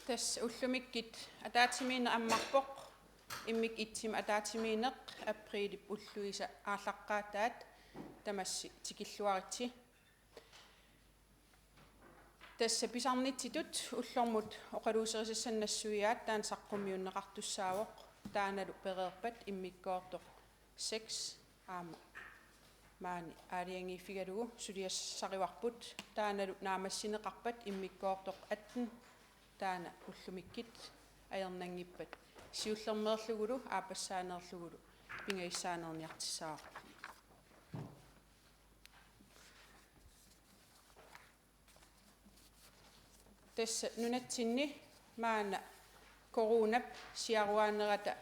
Tässä ullumikkit ataatimiina ammarpoq immik itsim ataatimiineq apriilip ulluisa aallaqqaataat tamassi tikilluaritsi tässä pisarnitsitut ullormut oqaluuserisassanassuiaat taan saqqummiunneqartussaawoq taanalu pereerpat immikkoortoq 6 aama maani aaliangiiffigalugu suliassariwarput taanalu naamassineqarpat immikkoortoq 18 taana ullumikkit ajernangippat siullermeerlugulu aapassaaneerlugulu pingaissaanerniartissaaq tässä nunatsinni maana corona siaruaanerata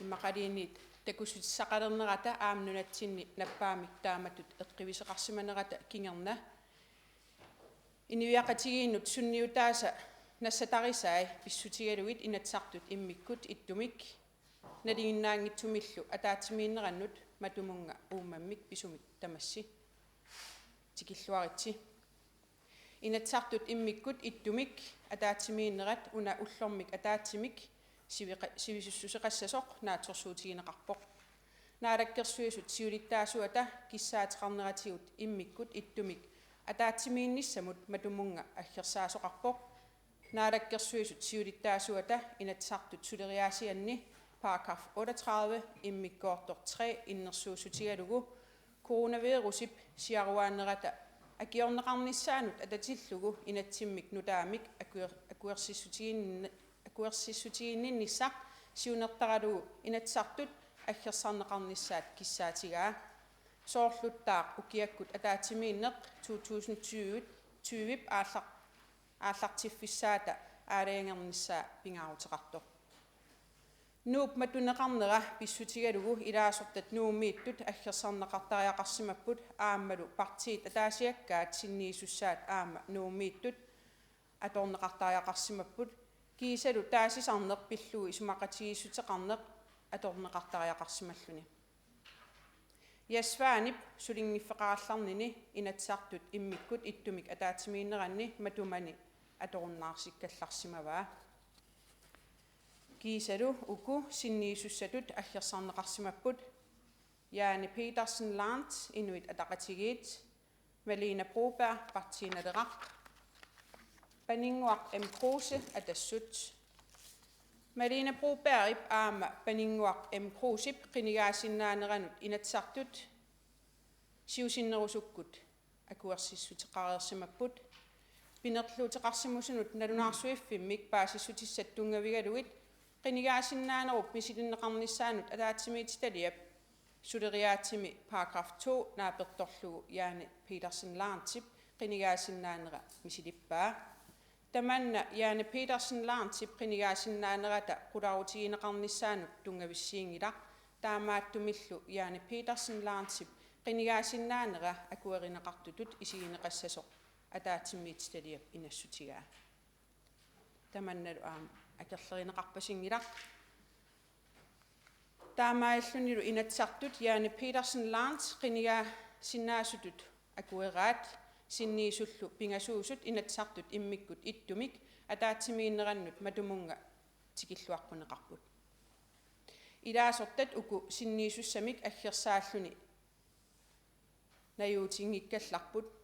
immaqaliinniit takussaqalernerata aamnunatsinni nappaamik taamatut eqqiviseqarsimanerata kingerna iniviaqatigiinnut sunniutaasa nassatarisaai pissutigaluit inatsartut immikkut ittumik naliginnaangitsumillu ataatimiinnerannut matumunga uumammik pisumik tamassi tikilluaritsi inatsartut immikkut ittumik ataatimiinnerat una ullormik ataatimik sivisussuseqassasoq naatorsuutigineqarpoq naalakkersuisut siulittaasuata kissaateqarneratigut immikkut ittumik ataatimiinnissamut matumunga aggersaasoqarpoq naalakkersuisut siulittaasuata inatsartut suleriaasianni paragraf 38 immikkoortoq 3 innersuusutigalugu coronavirusip siaruaanerata akiorneqarnissaanut atatillugu inatsimmik nutaamik akuersissutiginnissaq siunertaralugu inatsartut aggersarneqarnissaat kissaatigaa soorluttaaq ukiakkut ataatimiinneq 2020 aallartifissaata aalaangernissaa pingaaruteqartoq nuup matuneqarnera pissutigalugu ilaasortat nuummiittut aggersarneqartariaqarsimapput aammalu partiit ataasiakkaat sinniisussaat aama nuummiittut atorneqartariaqarsimapput kiisalu taasisarneq pilluu isumaqatigissuteqarneq atorneqartariaqarsimalluni yasvaanip sulingiffeqarallarnini inatsartut immikkut ittumik ataatimiinneranni matumani atorunnaarsikkallarsimavaa kiisalu uku sinniisussatut aggersarneqarsimapput Jane Petersen Lantz inuit ataqatigiit Malene Broberg partiinaleraq paninguaq Kruse atassut Malene Broberg aama paninguaq Krusip qinigaasinnaaneranut inatsartut siusinnerusukkut akuersissuteqareersimapput pinerluuteqarsimusunut nalunarsuiffimmik paasissutissattungavigaluit qinigaasinnaanerup misilinneqarnissaanut ataatimiititaliap suleriaatimi paragraf 2 naapertorlugu Jane Petersen Lantzip qinigaasinnaaneqa misilippaa tamanna Jane Petersen Lantzip qinigaasinnaanerata qularutigineqarnissaanut tungavissiingila taamaattumillu Jane Petersen Lantzip qinigaasinnaaneqa akuerineqartutut isigineqassasoq ataatimiititaliap inassutigaa tamannalu akerlerineqarpasingila taamaallunilu inatsartut Jane Petersen Lantz qinigaasinnaassutut akueraat sinniisullu pingasuusut inatsartut immikkut ittumik ataatimiinnerannut matumunga tikilluarpuneqarput ilaasortat uku sinniisussamik aggersaalluni najuutingikkallarput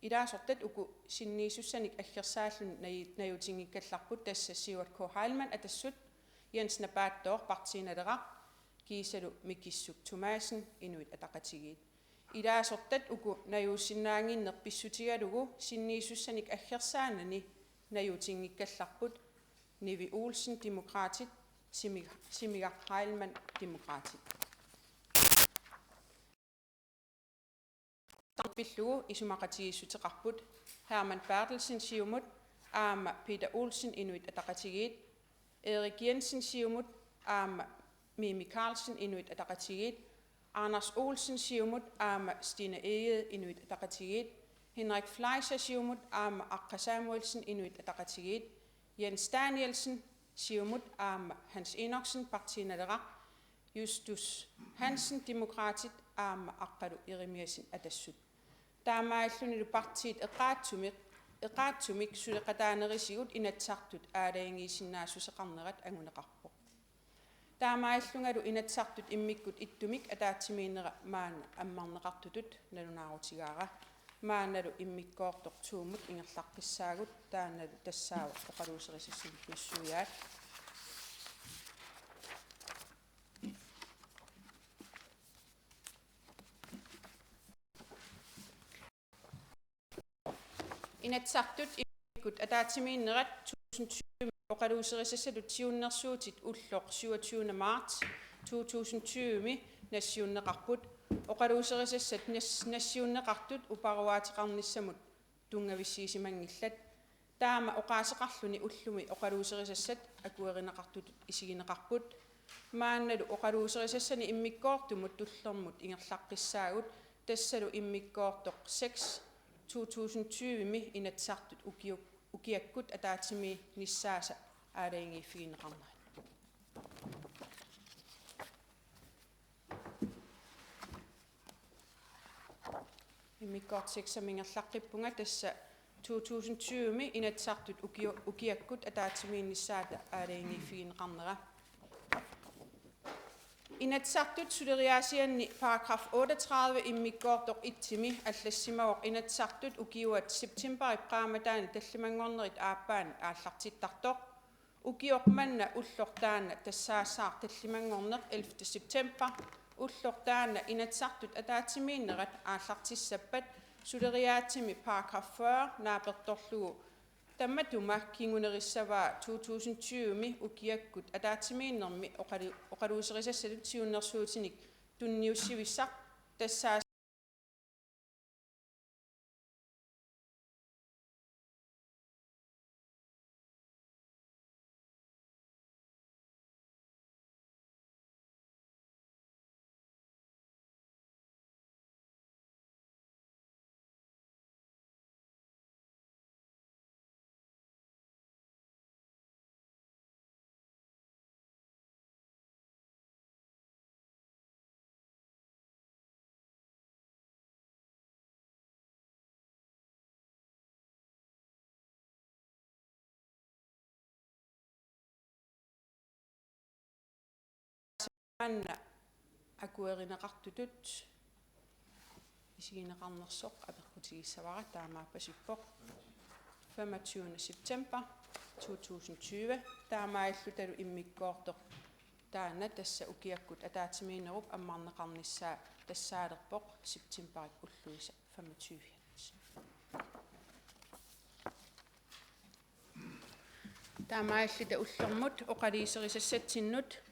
ilaasortat uku sinniisussanik aggersaalluni najuutingikkallarput tassa Siward K. Heilmann atassut Jens Nabaattor partiinaleraq kiisalu Mikissuk Thomasen inuit ataqatigiit ilaasortat uku najuussinnaanginneq pissutigalugu sinniisussanik aggersaanani najuutingikkallarput Nivi Olsen demokraatit Simigaq Heilmann demokraatit tarpillugu isumaqatigissuteqarput Hermann Bertelsen siumut aama Peter Olsen inuit ataqatigiit Erik Jensen siumut aama Mimi Carlsen inuit ataqatigiit Anders Olsen siumut aama Stine Egede inuit ataqatigiit Henrik Fleischer siumut aama Aqqa Samuelsen inuit ataqatigiit Jens Danielsen siumut aama Hans Enoksen partiinaleraq Justus Hansen demokraatit aama Aqqalu Irimiasin atassut taamaallunilu partiit eqaatsumiq eqaatsumik suleqataanerisigut inatsartut aalaingiisinnaassuseqarnerat anguneqarpoq taamaallungalu inatsartut immikkut ittumik ataatimiinera maana ammarneqartutut nalunaarutigaara maanalu immikkoortoq tuumut ingerlaqqissaagut taanalu tassaava oqaluuserisissum nassuuyaat inatsartut immikut ataatimiinnerat 2020 oqaluuserisassalut siunnersuutit ulloq 27 marts 2020 nassiunneqarput oqaluuserissassat nassiunneqartut uparuaatiqarnissamut tungavissiisimangillat taama oqaaseqarluni ullumi oqaluuserisassat akuerineqartut isigineqarput maannalu oqaluuserisassani immikkoortumut tullermut ingerlaqqissaagut tassalu immikkoortoq 6 2020 inatsartut ukiakkut ataatimi nissaasa aalaingiiffigineqarnaat immikkoortiksam ingerlaqqippunga tassa 2020 inatsartut ukiakkut ataatimi nissaata aalaingiiffigineqarnera inatsartut suleriaasianni paragraf 38 immikkoortoq itsimi allassimagoq inatsartut ukiuat septemberi qaamataani tallimangornerit aappaan aallartittartoq ukioq manna ullortaana tassaasaar tallimangorneq 11 september ullortaana inatsartut ataatimiinnerat aallartissappat suleriaatimi paragraf 40 naapertorlugu tammatuma kingunerissavaa 2020 ukiakkut ataatimiinnermi oqaluuserisassatut siunnersuutinik tunniussivissaq tassaa anna akuerineqartutut isigineqarnersoq aperqutigissavara taamaappasippoq 25 september 2020 taamaaillutalu immikkoortoq taana tassa ukiakkut ataatimiinnerup ammarneqarnissaa tassaalerpoq septemberik ulluisa 25 taamailluta ullermut oqaliiserisassatsinnut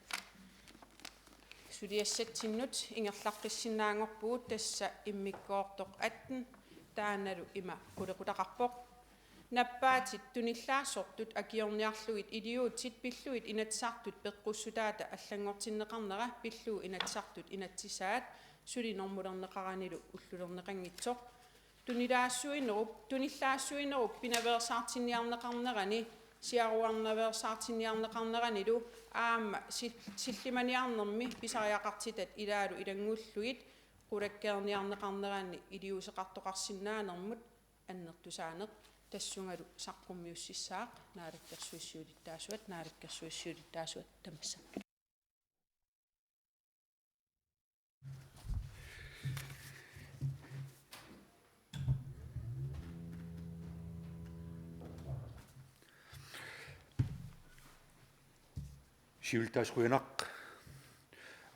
suliassattinnut ingerlarqissinnaangorpugut tassa immikkoortoq 18 taanalu ima qulequtaqarpoq nappaatit tunillaasortut akiorniarlugit iliuutsit pilluit inatsartut peqqussutaata allangortinneqarnera pilluu inatsartut inatsisaat sulinormulerneqaranilu ullulerneqanngitsoq tunillaassуинеруп пинаверсаартинниарнеқарнерани сиаруарнаверсаартинниарнеқарнераниlu аама силлиманиарнерми писариақартитат илаалу илангууллугит qulakkeerniarneqarnerani iliuseqartoqarsinnaanермут аннертусаанеқ тассунгалу саққуммиуссissaaq наалаккерсуиссуулиттаасуат тамасса сиултаасуинақ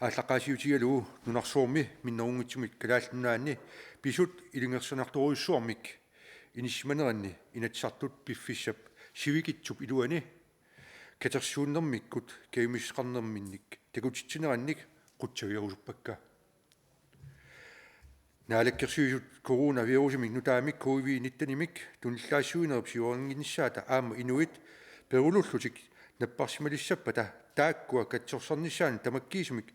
ааллаққаасиутигалуу нунарсуурми миннерунгитсумик калааллунаанни писут илингерсунарторуйуссуармик иниссиманеранни инатсартут пиффиссап сивикитсуп илуани катерсууннэрмиккут каимиссеқарнерминник такутитсинеранник қутсавиарусуппакка наалаккерсуисут коронавирусимик нутаамик COVID-19 туниллаассуинерп сиуарингинissаата аама инуит перулуллутик наппарсималиссаппата тааккуа катсорсарниссаани тамаккиисумик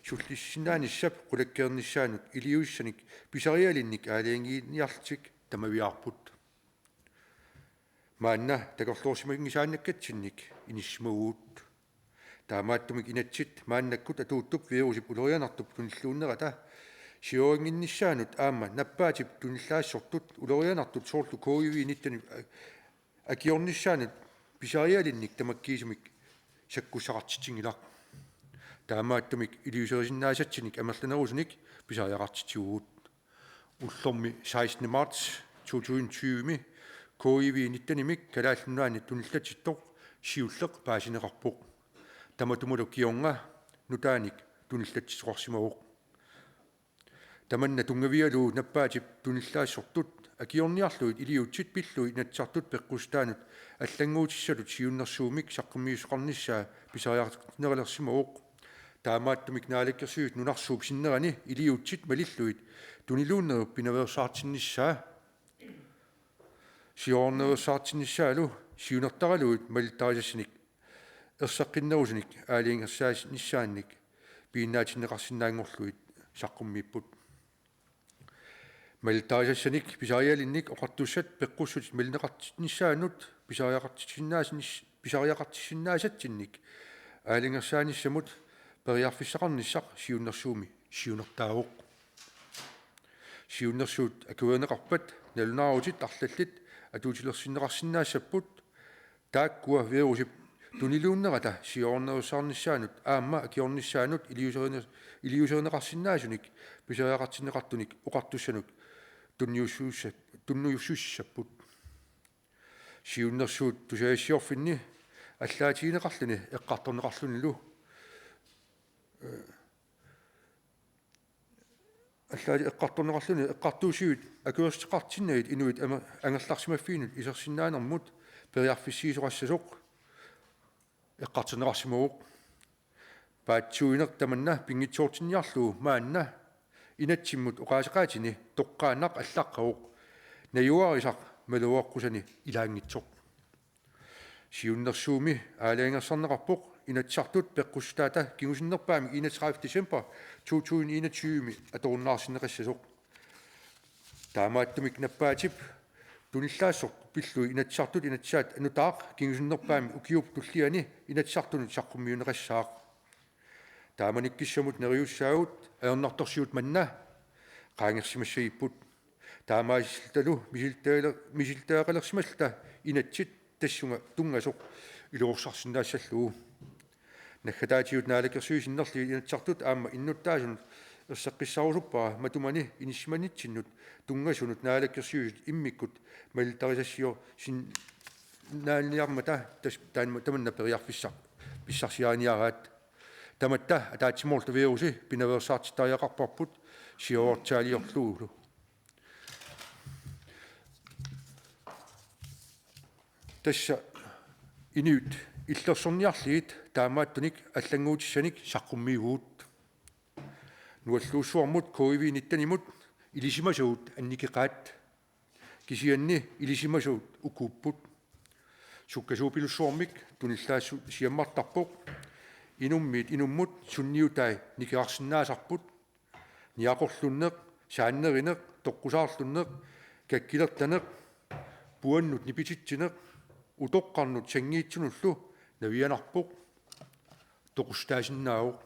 суллиссинааниссап qulakkeernissaanut илиуиссаник писариалинник аалиангиниарлтик тамавиарпут маанна такорлуурсимагинgisааннаккатсинник иниссимагуут таамааттумик инатсит мааннаккут атууттуп вирусип улерианартуп туниллууннерата сиорингиннissaanut аама наппаатип туниллаассортут улерианартут соорлу коиви ниттани акиорнissaanut писариалинник тамаккиисумик саккуссақартитсигилар таамааттумик илиусерисиннаасатсиник амерланерусуник писариақартитсигуут уллорми 16 март 2020 коиви ниттанимик калааллуннаани туниллатиттоқ сиуллеқ паасинеқарпоқ таматумулу кионга нутааник туниллатсисоқарсимавоқ таманна тунгавиалуу наппаатип туниллаассортут акиорниарлуит илиутсит пиллуит натсартут пеққустаанут аллангуутиссалут сиуннэрсуумик саққуммиусеқарниссаа писариартнералерсимавоқ таамааттумик наалаккерсуит нунарсууп синнерани илиутсит малиллуит тунилууннеруп пинаверсаартинниссаа сиорнерсаартинниссаалу сиунертаралуит малиттарисассиник ерсаққиннерусуник аалиингерсаасниссаанник пииннаатиннеқарсинаангорлуит саққуммииппут малиттарисассаник писариалинник оқартуссат пеққуссут малинеқартинниссаанут писариақартиссиннаасатсинник аалингерсааниссамут периарфиссақарниссақ сиуннэрсууми сиунертаавоқ сиуннэрсуут акуанеқарпат налунаарутит арлаллит атуутилерсиннеқарсиннаассаппут тааккуа вирусип тунилууннерата сиорнерусаарниссаанут аама акиорниссаанут илиусернеқарсиннаасуник писариақартиннеқартуник оқартуссанут тунниуссуссаппут сиуннэрсуут тусаиссиорфинни аллаатиинеқарлуни эққарторнеқарлунилу аллаати эққарторнеқарлуни эққартуусиут акуерстеқартиннагит инуит ангерларсимаффиинут исерсиннаанермут периарфиссиисоқассасоқ эққартинеқарсимавоқ паатсуинер таманна пингитсоортинниарлуу маанна инатсиммут оқаасеқаатини тоққаанақ аллаққавоқ наюарисақ малуоққусани илаангитсоқ сиуннэрсууми аалаангерсарнеқарпоқ инатсартут пеққустаата кигусиннерпаами 31 декембер 2021 аторнаарсинеқассасоқ таамааттумик наппаатип туниллаассоқ пиллуи инатсартут инатсаат анутаақ кигусиннерпаами укиуп туллиани инатсартунут саққуммиунеқассаақ тааманиккиссамут нериуссаагут аернарторсиут манна qaangersimassagipпут таамаасиллалу мисилтаақалерсималта инатсит тассунга тунгасоқ илуорсарсинаассаллуу наххатаатиут наалакерсуисиннерли инатсартут аама иннуттаасун ерсаққиссарусуппара матумани иниссиманитсиннут тунгасунут наалакерсуисут иммиккут малитарисассио син наалниармата таманна периарфиссар писсарсиааниараат таматта атаатсимоорлу вируси пинаверсаартитариақарпарпут сиоортаалиорлуулу тасса инуит иллерсорниарлигит таамааттуник аллангуутиссаник саққуммиугуут нуаллуussуармут коиви ниттанимут илисимасуут анникеқаат кисианни илисимасуут укууппут суккасуупилуссуармик туниллаассу сиаммартарпоқ инуммит инуммут сунниутай никеарсинаасарпут ниақорлуннеқ сааннеринеқ тоққусаарлуннеқ каккилертанеқ пуаннут нипититсинеқ утоққарнут сангиитсунуллу навианарпоқ тоқустаасиннаавоқ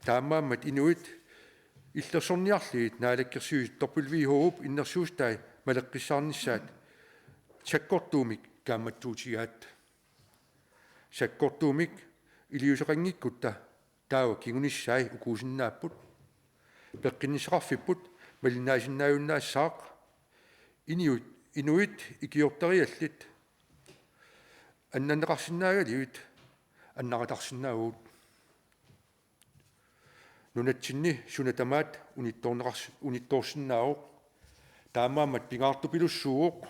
таамааммат инуит иллерсорниарлигит наалаккерсуит торпилвихууп иннерсуустай малеққиссаарниссаат саккортуумик каамматтуутигаат саккортуумик илиусеқангиккутта таава кигуниссаи укуусиннааппут пеққиннисеқарфиппут малинаасиннааюннаассаақ инуит икиортариаллит аннанеқарсинаагалиут аннаратарсинаагуут нунатсинни сунатамаат унитторсиннаавоқ таамааммат пингаартупилуссууоқ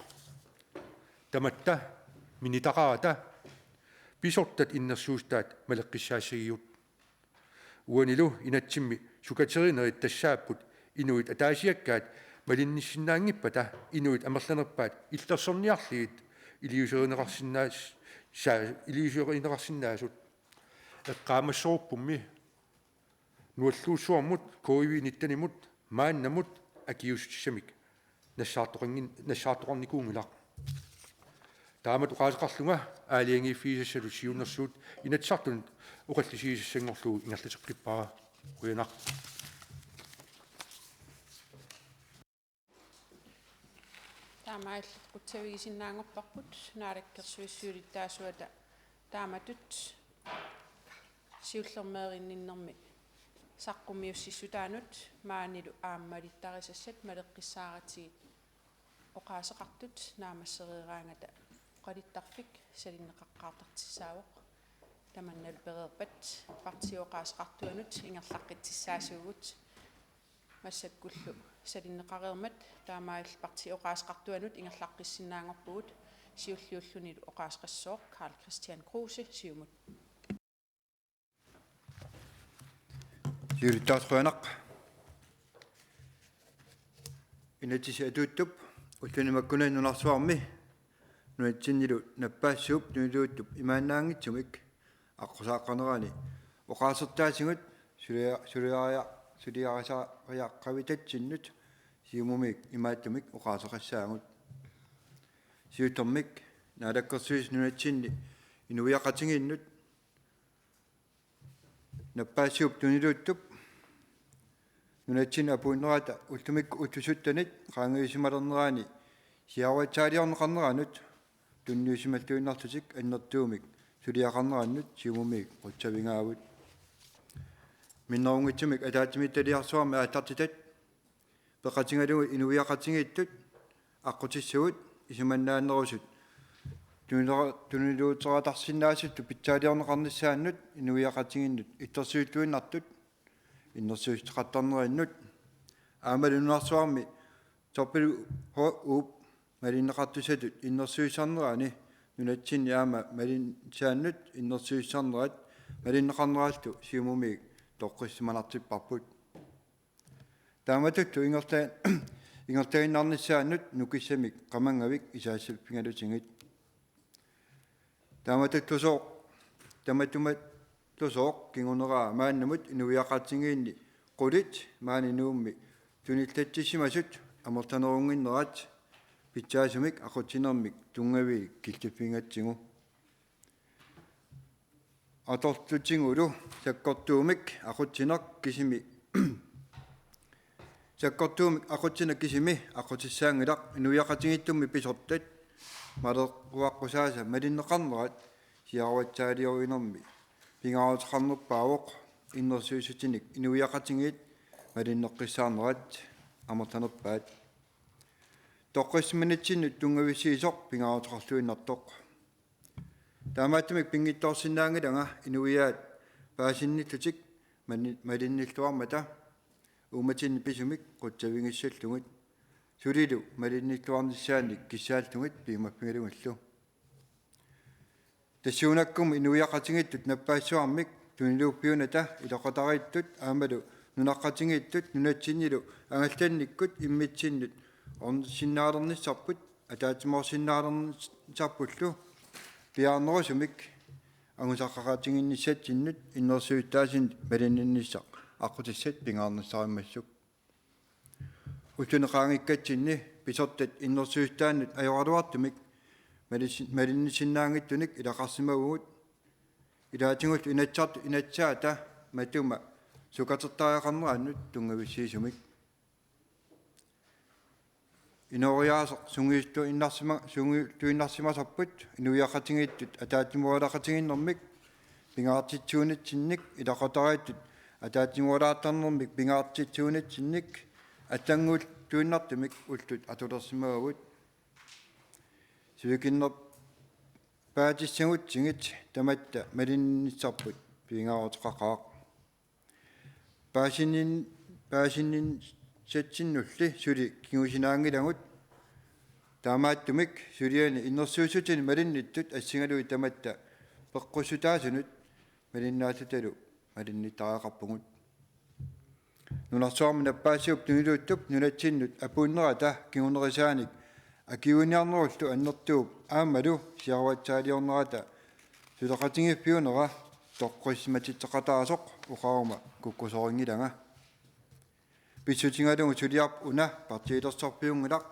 таматта минитақарата писортат иннерсуустаат малеққиссаассагиут уанилу инатсимми сукатеринерит тассааппут инуит атаасиаккаат малинниссиннаангиппата инуит амерланерпаат иллерсорниарлигит илиусеринеқарсинаасут эққаамассоорпумми нуаллуuссуармут коиви ниттанимут мааннамут акиусутиссамик нассаартоқарникуунгилақ таамат уқаасеқарлунга аалиангиффиисассалу сиуннэрсуут инатсартун уқаллисиисассангорлуу ингерлатеққиппара уянақ таамааллат qutsavigisinnaangorparput naalakkersuissuulittaasuata taamatut siullermeerinninnermi saqqummiussissutaanut maanilu aammalittarissassat maleqqissaaratsigit oqaaseqartut naamasseriiraangata qalittarfik salinneqaqqaartartissaawoq tamannal pereerpat partioqaasqartuanut ingerlaqqittissaasuugut массаккуллу салиннеқарермат таамаал партиоқаасқартуанут ингерлаққиссинаангорпугут сиуллиуллунилу оқаасқассооқ Карл Кристиан Крусе сиумут юритаасруанақ инатиси атууттуп уллунимаккуна нунарсуарми нуатсиннилу наппаассууп нуилууттуп имааннаангитсумик аққусааққанерани оқаасертаасигут сулиарасариаққавитатсиннут сиумумик имааттумик оқаасеқассаагут сиутормик наалаккерсуис нунатсинни инуиақатингиннут наппаассууп тунилууттуп нунатсин апууннерата ултумик уттусуттанит qaangiusimalernerani сиаватсаалиорнеқарнеранут тунниусималлуиннартусик аннертуумик сулиақарнераннут сиумумик қутсавингаавут миннерунгитсумик атаатимитталиарсуарми ааттартитат пеқатингалугу инуиақатингиттут аққутиссагут исуманнааннерусут тунилуутератарсиннаасутту питсаалиорнеқарниссааннут инуиақатингиннут иттерсуиттуиннартут иннерсуистеқаттарнериннут аамалуннарсуарми торпилу ууп малиннеқартусатут иннерсуиссарнерани нунатсинни аама малинсааннут иннерсуиссарнерат малиннеқарнералту сиумумик тоққиссиманартиппарпут тааматутту ингертаиннарниссааннут нукиссамик қамангавик исаассалпингалутингит тааматуттусоо таматумат тусоо кингунераа мааннамут инуиақатсингиинни qulит маанинуумми туниллатсисимасут амертанерунгиннерат питсаасумик ақутсинермик тунгави киллиппингатсигу атортутсингулу саккортуумик ақутсинер кисими саккортуумик ақутсинер кисими ақутиссаангилақ инуиақатингиттумми писортат малеруаққусааса малиннеқарнерат сиаруатсаалиоруинерми пингааутеқарнерпаавоқ иннерсуисутиник инуиақатингиит малиннеққиссаарнерат амертанерпаат тоққиссиманитсиннут тунгависсиисоқ пингааутеқарлуиннартоқ таамааттумик пингиттоорсинаангилага инуиаат паасинниллутик малинниллуармата ууматинни писумик қутсавингиссаллугут сулилу малинниллуарниссааник киссаалтугут пиимаппигалугаллу тассуунаккум инуиақатингиттут наппаассуармик тунилууппиуната илоқатариттут аамалу нунаққатингиттут нунатсиннилу ангалланниккут иммитсиннут орнсиннаалерниссарпут атаатимоорсиннаалернисарпуллу пиаарнерусумик ангусаққақатингинниссатсиннут иннерсуиттаасин малиннинниссақ аққутиссат пингаарниссаримассук утунеқаангиккатсинни писортат иннерсуиттааннут ajorluartumik малиннисиннаангиттуник илақарсимагугут илаатингут инатсаата матума сукатертариақарнерааннут тунгависсиисумик инориаасо сунгиисту иннарсимасарпут инуиақатингиттут атаатимуалақатингиннэрмик пингаартитсуунатсинник илақатариаттут атаатимуалаартарнэрмик пингаартитсуунатсинник аттангуул туиннартумик уллут атулерсимагавут сивикиннер паатиссагутсигит таматта малинниссарпут пингааутеқақаақ паасиннин сатсиннулли сули кигусинаангилагут таамааттумик сулиани иннерсуусутини малинниттут ассингалуи таматта пеққусутаасунут малиннаатуталу малиннитаақарпугут нунарсуарми наппаассууп тунилууттуп нунатсиннут апууннерата кигунерисааник акиуниарнеруллу аннертууп аамалу сиаруатсаалиорнерата сулеқатингиппиунера тоққиссиматитсеқатаасоқ уқарума куккусорингилага писсутингалугу сулиарп уна партиилерсорпиунгилақ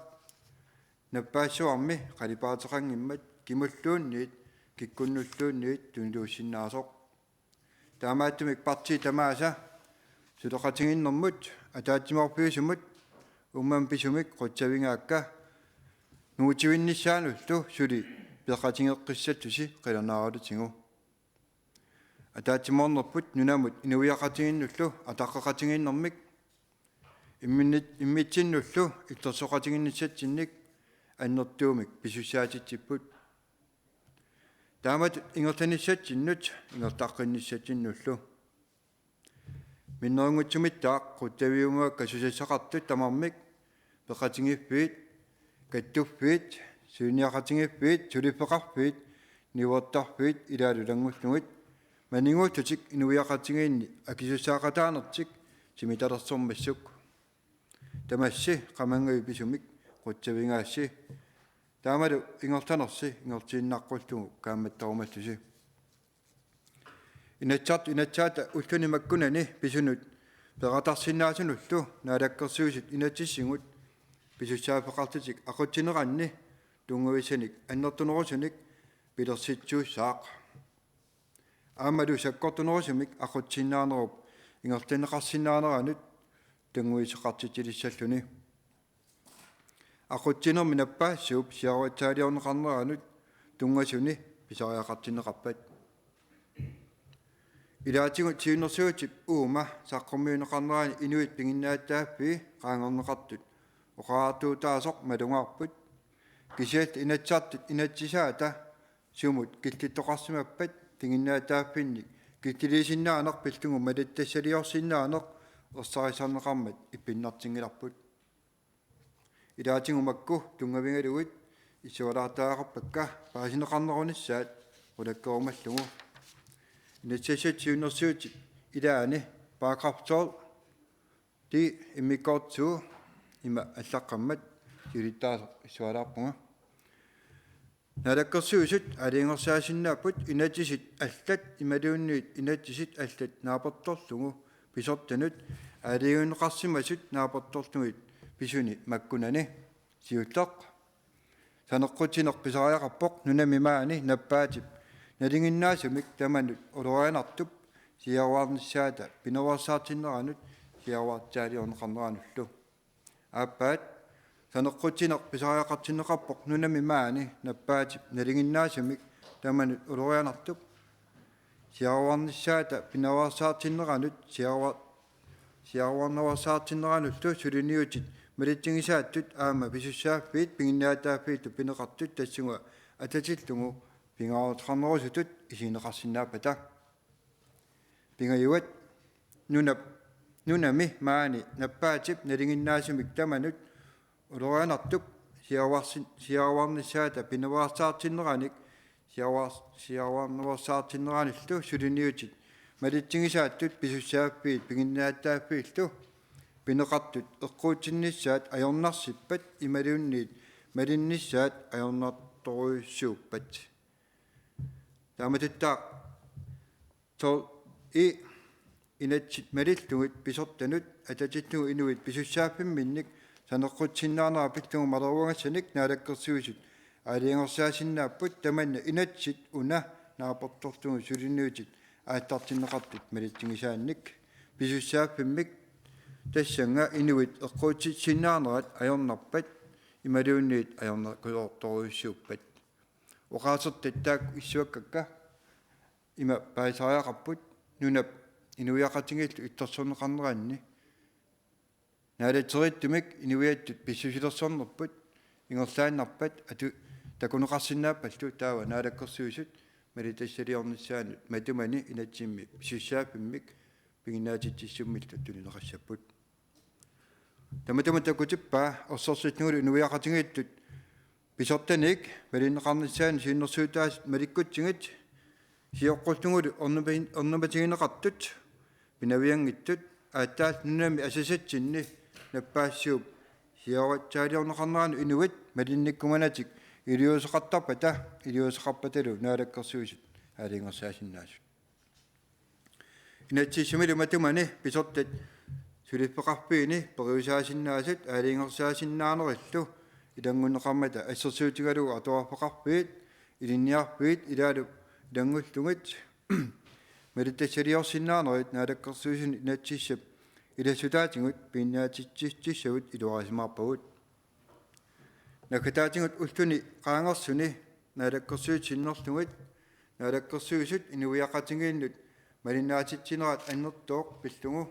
наппаассуарми қалипаатеқангиммат кимуллуунниит киккуннуллуунниит тунилууссиннаасоқ таамааттумик парти тамааса сулеқатингиннэрмут атаатсиморпиусумут уммам писумик қутсавингаакка нуутивинниссаануллу сули пеқатингеққиссатсуси қиланаарутингу атаатиморнерпут нунамут инуиақатигиннуллу атаққақатигиннэрмик иммитсиннуллу иттерсоқатигинниссатсинник аннертуумик писуссаатитсиппут таамат ингертаниссатсиннут ингертаққинниссатсиннуллу миннерунгутсумиттаақ қуттавиумаа касусассақартут тамармик пеқатингиффиит каттуффиит сууниақатингиффиит сулиппеқарфиит нивоттарфиит илаалулангуллугит манингуутутик инуиақатигиинни акисуссаақатаанертик симиталерсормассук тамасси қамангуи писумик қуттавингаасси таамалу ингертанерси ингертииннаққуллугу каамматтарумассуси инатсаата уллуни маккунани писунут ператарсинаасунуллу наалаккерсуусит инатсиссигут писуссаафеқартитик ақутсинеранни тунгуисаник аннертунерусуник пилерситсууссаақ аамалу саккортунерусумик ақутсиннаанеруп ингертинеқарсинаанеранут тунгуисеқартитилиссаллуни ақутсинерми наппаассууп сиаруатсаалиорнеқарнеранут тунгасуни писариақартинеқарпат илаатигу тиунерсуутип уума саққормиунеқарнерани инуит пингиннааттааффи qaangorneqartut oqaartuutaasоқ малунгаарпут кисиат инатсаартут инатсисаата сумут киллиттоқарсимаппат пингиннааттааффинник киттилисиннаанеқ пиллугу малаттассалиорсиннаанеқ ерсарисарнеқармат иппиннартингиларпут илаатигу макку тунгавингалугит исуалаартаагақарпакка паасинеқарнеруниссаат улаккерумаллугу инатсассатсиунерсуутип илаани паақартоо ти иммиккорту има аллаққаммат тилиттаасо исуалаарпунга налаккерсуусут алингерсаасиннааппут инатсисит аллат ималуунниит инатсисит аллат наапорторлугу писортанут алиунеқарсимасут наапорторлугит писуни маккунани сиуллеқ санеққутинеқ писариақарпоқ нунамимаани наппаатип налингиннаасумик таманут улуаанартуп сиаваарниссаата пинаварсаартиннеранут сиаваартаалиорнеқарнерануллу ааппаат санеққутинеқ писариақартиннеқарпоқ нунамимаани наппаатип налингиннаасумик таманут улуаанартуп сиаваарниссаата пинаварсаартиннеранут сиаваарнаварсаартиннерануллу сулиниутит малитсигисааттут аама писуссааффиит пингиннаатааффииту пинеқартут тассуга ататиллугу пингаарутеқарнерусутут исинеқарсинаапата пингаюат нунами маани наппаатип налингиннаасумик таманут улуаанартуп сиаваарниссаата пинаваарсаартиннераник сиаваарнаварсаартиннерануллу сулиниутит малитсигисааттут писуссааффиит пингиннааттааффииллу пинеқартут эққуутинниссаат аёрнарсиппат ималуунниит малинниссаат аёрнарторуйссууппат тааматутта то инатсит малиллугит писортанут ататиттугу инуит писуссааффимминник санеққутсиннаанера пиллугу малеругассаник наалаккерсуусут алиангерсаасиннааппут таманна инатсит уна наапорторлугу сулинуутит ааттартиннеқартут малитсигисаанник писуссааффиммик тассанга инуит эққуутсиннаанерат аёрнарпат ималуунниит аёрнаркулоорторуйссууппат оқаасертат таак иссуаккакка има паисариақарпут нунап инуиақатингиллу иттерсорнеқарнеранни наалатериттумик инуиаттут писсусилерсорнерпут ингерлааннарпат ату такунеқарсинааппаллу таава наалаккерсуусут малитассалиорниссаанут матумани инатсимми писсуссааффиммик пигинаатитсиссуммиллу тулинеқассаппут таматаматакутиппаа орсорситнугулу инуиақатингиттут писортаник малиннеқарниссаани сииннерсуутаас маликкутсигит сиоққултугулу орнуматигинеқартут пинавиангиттут ааттаал нунами асасатсинни наппаассууп сиаватсаалиорнеқарнерани инуит малинниккуманатик илиусеқартарпата илиусеқарпаталу наалаккерсуусут аалингерсаасиннаасут инатсиссумилу матумани писортат сулиппеқарпиини периусаасиннаасут аалингерсаасиннаанериллу илангуннеқармата ассерсуутигалугу атуарпеқарпиит илинниарпиит илаалу илангуллугит малиттассалиорсиннаанерит наалаккерсуусин инатсиссап илассутаатингут пиннаатитсиссавут илуарисмаарпагут накатаатингут уллуни qaangersuni налаккерсуутиннерлугит налаккерсуусут инуиақатингииннут малиннаатитсинерат аннертооқ пиллугу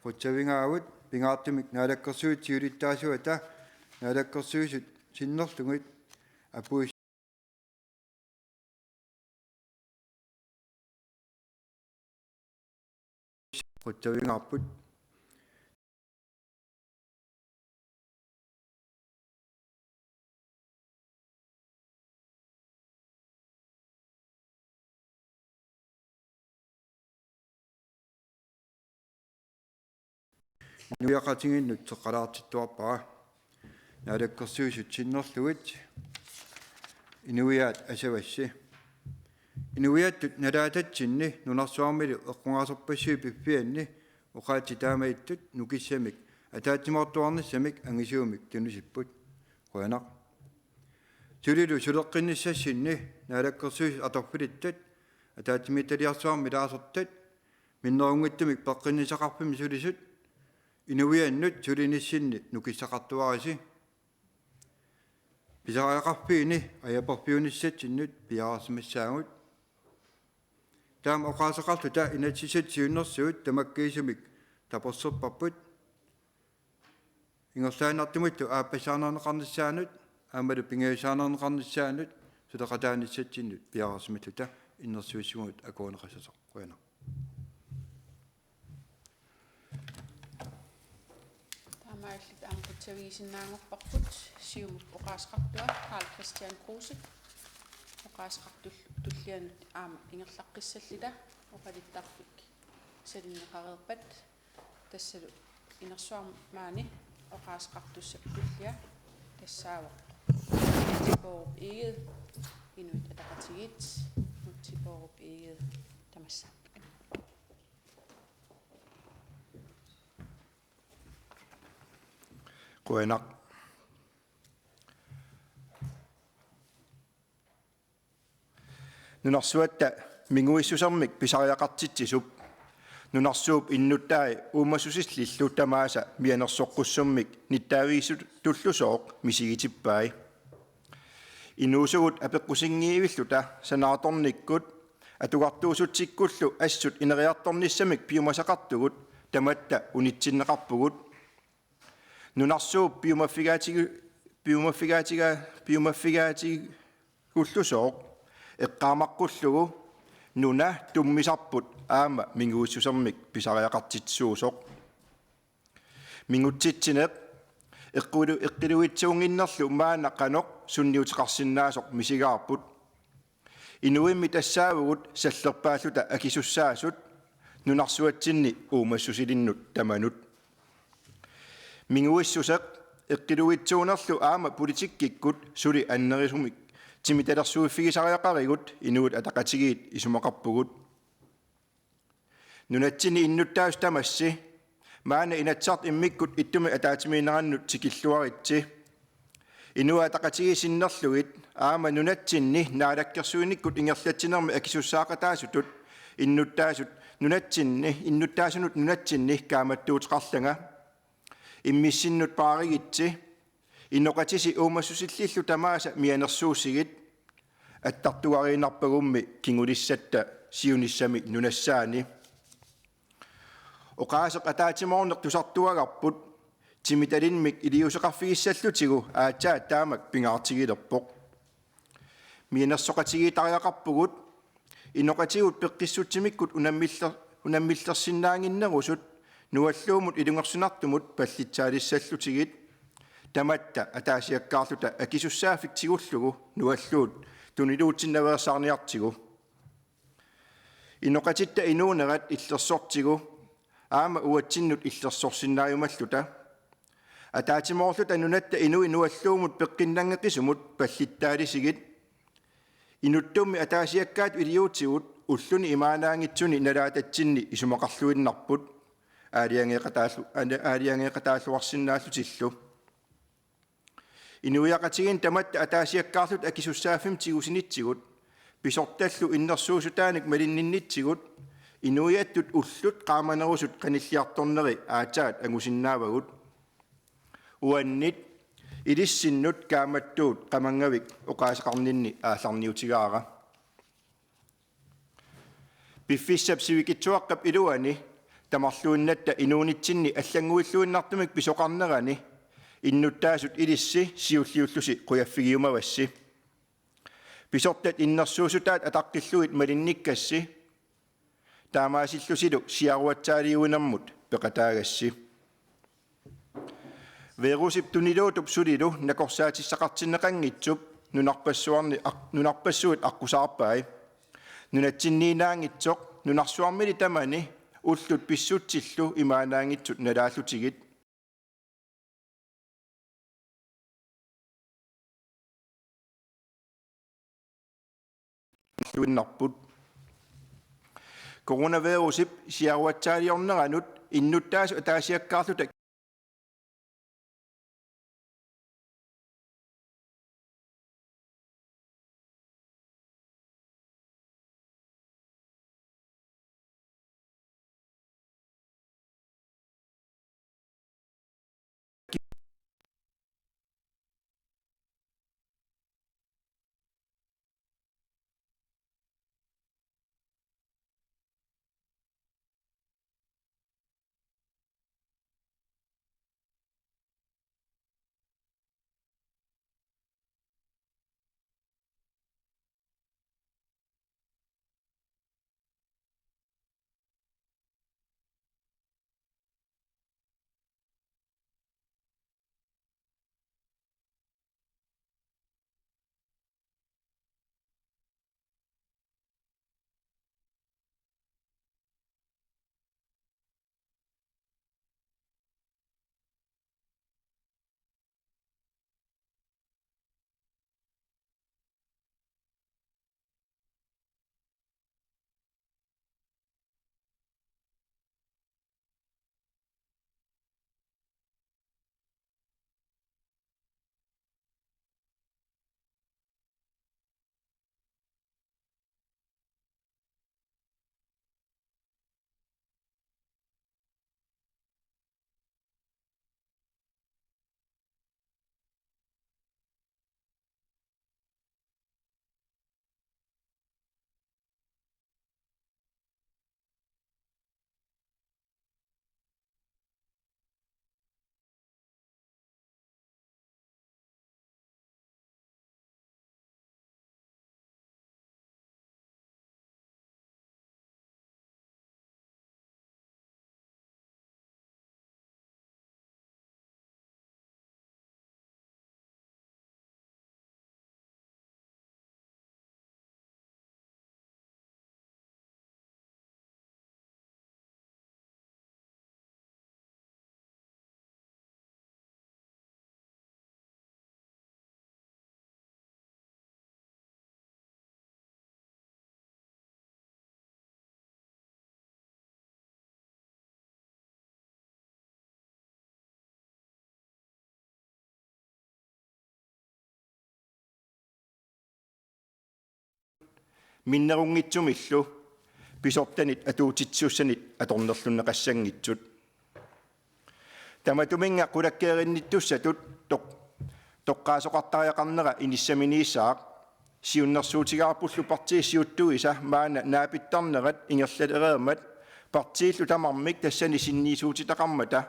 qutsavingaavut pingaartumik налаккерсуутиулиттаасуата налаккерсуусут синнерлугит апуис qutsavingaarput nuiaqatinginnut teqalaartittuarpara налаккерсуусут синнерлугит инуиаат асавасси инуиаттут налаататсинни нунарсуармили эққунгаасерпассуи пиппианни уқаати таамаиттут нукиссамик атаатимартуарниссамик ангисуумик тунусиппут қуянақ тулилу сулеққинниссассинни налаккерсуус аторпилиттат атаатимиталиарсуарми лаасертат миннерунгиттумик пеққиннисақарпими сулисут инуианнут тулиниссинни нукиссақартуариси писариақарпиини аяперпиуниссатсиннут пиарасмассаагут таам оқаасеқартута инатсисатсиуннэрсуут тамаккиисумик таперсерпарпут ингерлаанартумутту ааппасаарнернеқарниссаанут аамалу пингаюсаарнернеқарниссаанут сулеқатааниссатсиннут пиарасматута иннерсуиссугут акуунеқассасоқ қуяна Taamaallit aamqutsaviisinnaangorparput siumuk oqaasqartua Karl Christian Kruse oqaasqartul tullianut aama ingerlaqqissallita oqalittarfik salinneqareerpat tassalu inersuarmaani oqaasqartussa tullia tassaaveq tiporup eget inuit ataqatigit tiporup eget tamassa Quenaq nunarsuatta minguissusermik pisariaqartitsisup nunarsuup innuttai uummassusillillu tamaasa mianersoqqussermik nittaaviisut tullusooq misigitippai inuusugut apeqqusingiivilluta sanaatornikkut atugartuusutsikkullu assut ineriartornissamik piumasaqartugut tamatta unitsinneqarpugut nunarsuup piumaffigaati kullusooq eqqaamaqqullugu nuna tummisarput aama minguussusermik pisariaqartitsuusoq mingutsitsineq eqqiluitsuunginnerlu maana qanoq sunniuteqarsinnaasoq misigaarput inuimmi tassaavugut sallerpaalluta akisussaasut nunarsuatsinni uumassusilinnut tamanut minguissuseq eqqiluitsuunerlu aama politikkikkut suli annerisumik timitalersuuffigisariaqarigut inuut ataqatigiit isumaqarpugut nunatsini innuttaus tamassi maana inatsart immikkut ittumi ataatimiinerannut tikilluaritsi inua ataqatigisinnerlugit aama nunatsinni naalakkersuinikkut ingerlatsinermi akisussaaqataasutut innuttaasut nunattaasunut nunatsinni kaamattuuteqarlanga immissinnut paarigitsi innoqatisi uumassusillillu tamaasa mianersuussigit attartuariinarpagummi kingulissatta siunissami nunassaani oqaaseq ataatimorneq tusartuagarput timitalinmik iliuseqarfigissallutigu aatsaat taamak pingaartigilerpoq mianersoqatigitariaqarpugut innoqatigut peqqissutimikkut unammillersinnaanginnerusut nualluumut ilungersunartumut pallitsaalissallutigit tamatta ataasiakkaarluta akisussaaffiktsigullugu nualluut tuniluutsinnaveersaarniartigu innoqatitta inuunerat illersortigu aama uatsinnut illersorsinnaayumalluta ataatimorluta nunatta nualluumut peqqinnangeqisumut pallittaalisigit inuttummi ataasiakkaat iliuutigut ulluni imaanaangitsuni nalaatatsinni isumaqarluinnarput aaliangeeqataalluarsinnaallutillu inuiaqatigin tamatta ataasiakkaarlut akisussaaffim tigusinittigut pisortallu innersuusutaanik malinninnitsigut inuiattut ullut qaamanerusut qanilliartorneri aataat angusinnaavagut uannit Idissinnut kaamattuut qamangavik uqaasaqarninni aallarniutigaara. Piffissap sivikitsuaqqap iluani tamarluunnatta inuunitsinni allanguilluinnartumik pisoqarnerani innuttaasut idissi siulliullusi quyaffigiumavassi. Pisortat innersuusutaat ataqqilluit malinnikkassi taamaasillusilu siaruatsaaliuinammut peqataagassi. Verusip tuniluutup sulilu nakorsaatissaqartinneqanngitsup nunarpassuut aqusaarpai nunatsinniinaangitsoq nunarsuarmili tamani ullut pissutsillu imaanaangitsut nalaallutigit luinnarput coronavirusip siaruatsaaliorneranut innuttaasu ataasiakkaarlutak minnerungitsumillu pisortanit atuutitsuussanit atornerlunneqassangitsut tamatuminga qulakkeerinnittussatut toqqaasoqartariaqarnera inissaminiissaaq siunnersuutigaarpullu partiissiuttuisa maana naapittarnerat ingerlatereermat partiillu tamarmik tassani sinniisuutitaqarmata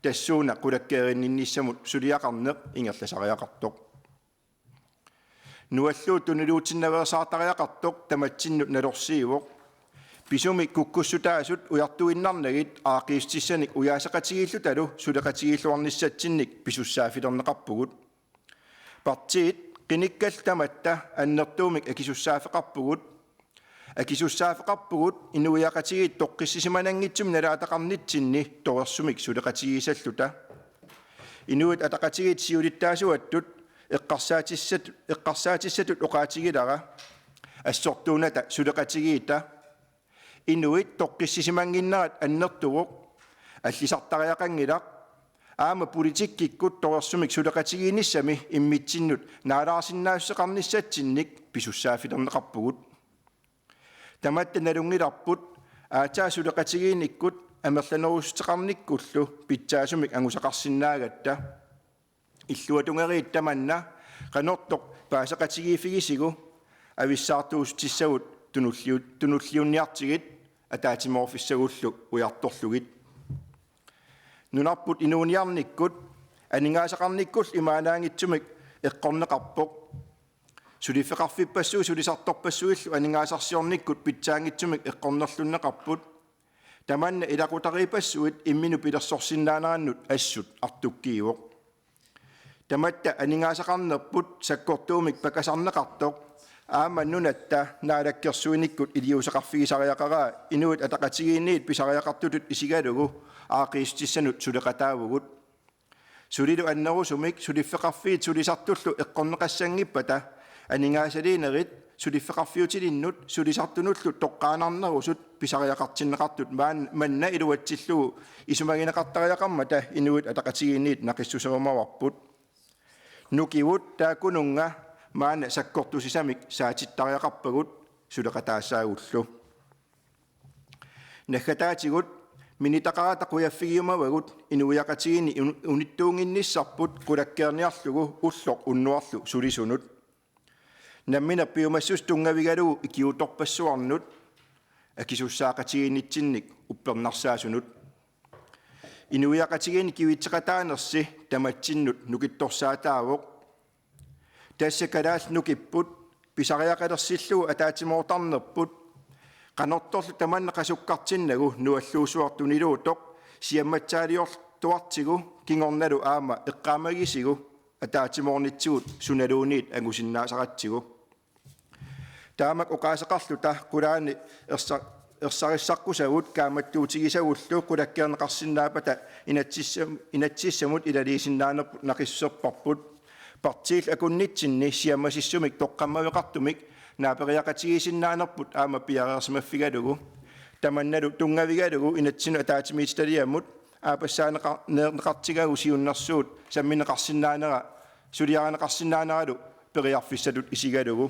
tassuuna qulakkeerinninnissamut suliaqarneq ingerlasariaqartoq nualluut tunuluutinnaveersaartariaqartoq tamatsinnu nalorsiivoq pisumi kukkussutaasut ujartuinnarnagit aaqiistissanik uyaasaqatigillutalu suleqatigilluarnissatsinnik pisussaafilorneqarpugut partiit qinikkal tamatta annertuumik akisussaafiqarpugut inuiaqatigit toqqissisimanangitsum nalaataqarnitsinni torersumik suleqatigisalluta inuit ataqatigit siulittaasuattut eqqarsaatissatut uqaatigilara assortuunata suleqatigiita inuit toqqissisimanginnerat annerturuq allisartariaqangilaq aama politikkikut torersumik suleqatigiinissami immitsinnut naalaarsinnaasseqarnissatsinnik pisussaafilerneqarpugut tamatta nalungilarput aataa suleqatigiinnikkut amerlanerusteqarnikkullu pitsaasumik angusaqarsinnaagatta иллуатунгерииттаманна qanortoq paasaqatigiifigisigu avissartuusutissavut tunulliunniartigit ataatimoorfissagullu ujartorlugit nunarput inuuniarnikkut aningaasaqarnikkul imaanaangitsumik eqqorneqarpoq sulifeqarfippassuu sulisartorpassuillu aningaasarsiornikkut pitsaangitsumik eqqornerlunneqarput tamanna ilaqutariipassuit imminu pilersorsinnaanarannut assut artukkiivoq tamatta aningaasaqarnerput sakkortuumik pakasarneqartoq aammannunatta naalakkersuinikkut iliusaqarfigisariaqaraa inuit ataqatigiinniit pisariaqartutut isigalugu aaqiistissanut suleqataavugut sulilu annerusumik suliffeqarfiit sulisartullu eqqorneqassangippata aningaasaliinerit suliffeqarfiutilinnut sulisartunullu toqqaanarnerusut pisariaqartinneqartut manna iluatsillugu isumagineqartariaqammata inuit ataqatigiinniit naqissuserumavarput nukivut taakununga maana sakkortusisamik saatittariaqarpagut suleqataassaaullu naggataatigut minitaqarataquyaffigiumavagut inuiaqatigiini unittuunginnissarput qulakkeerniarlugu ulloq unnuarlu sulisunut namminerpiumassus tungavigalugu ikiutorpassuarnut akisussaaqatigiinnitsinnik uppernarsasunut inuiaqatigiini kiwitseqataanersi tamatsinnut nukittorsaataavoq tassakalaal nukipput pisariaqalersillugu ataatimoortarnerput qanortorlu tamanna qasukkartinnagu nualluusuartuniluutoq siammatsaaliortuartigu kingornalu aama eqqaamagisigu ataatimoornitsigut sunaluuniit angusinnaasaqatsigu taamak uqaasaqarluta qulaani ersarissaqqusavut kaamattuutigisavullu qulakkeerneqarsinnaapata inatsissamut ilaliisinnaanерпут naqisserparput partiil akunnitsinni siammasissumik toqqammaveqartumik naaperiaqatigiisinnaanerput aama piareersimaffigalugu tamannalu tungavigalugu inatsinu ataatimiitaliamut aapassaaneqartigagu siunnersuut sammineqarsinnaanera suliaraneqarsinnaaneralu periarfissalut isigalugu